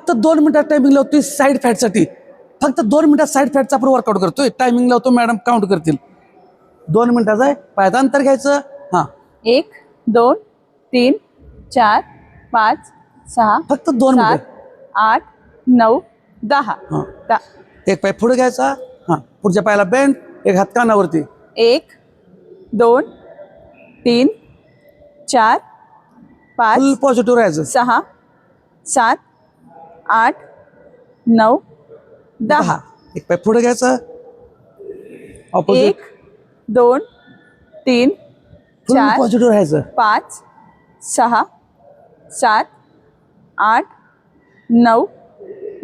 फक्त 2 मिनिटात टायमिंग लावतोय साईड फॅटसाठी. फक्त 2 मिनिटात साईड फॅटचा आपण वर्कआउट करतोय. टायमिंग लावतो मॅडम, काउंट करतील. 2 मिनिटाचं आहे. पायाचं अंतर घ्यायचं. हां, 1 2 3 4 5 6 फक्त 2 7 मिनिटं. 8 9 10 हां, 10 एक पाय पुढे घ्यायचा. हां, पुढच्या पायाला बेंड, एक हात कानावरती. 1 2 3 4 5 फुल पॉझिटिव्ह राहायचं. 6 7 8 9 10 एक पाय पुढे घ्यायचा. ऑपोजिट. 1 2 3 फुल 4 पॉझिटिव्ह राहायचं. 5 6 7 8 9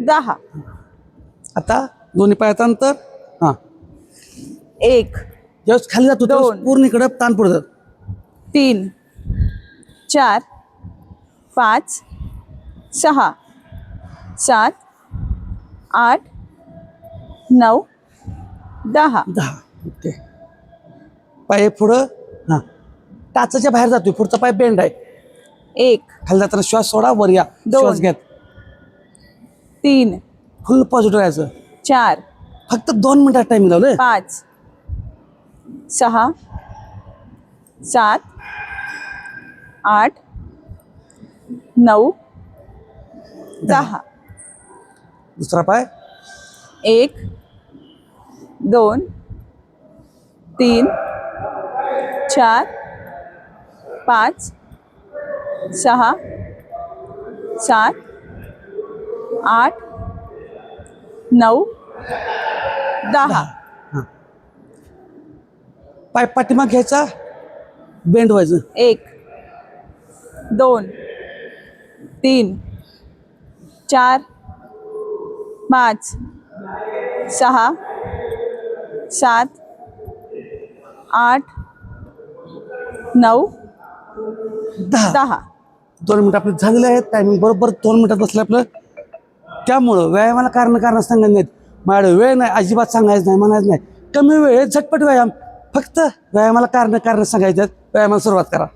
10 आता दोन्ही पायाचं अंतर. हां, 1 ज्यावेळेस खाली जातो त्यावेळेस दोन. पूर्ण इकडं ताण पडतं. 3 4 5 6 7 8 9 10 10. ओके. पाय पुढं. हां, टाचाच्या बाहेर जातोय. पुढचा पाय बेंड आहे. 1 खाली जाताना श्वास सोडा, वर या. दोन. श्वास घ्या. 3 फुल पॉझिटिव्ह राहायचं. 4 फक्त 2 मिनिटात टाइम लावलं. 5 6 7 8 9 10 दुसरा पाय. 1 2 3 4 5 6 7 8 9 10 पाय पाठीमाग घ्यायचा, बेंड व्हायचं. 1 2 3 4 5 6 7 8 9 10 2 मिनिटं आपले झालेले आहेत. टायमिंग बरोबर 2 मिनिटात बसलं आपलं. त्यामुळं व्यायामाला कारण सांगत नाहीत. माझ्याकडे वेळ नाही अजिबात सांगायचं नाही, म्हणायचं नाही. कमी वेळ झटपट व्यायाम. फक्त व्यायामाला कारण सांगायचं. व्यायामाला सुरुवात करा.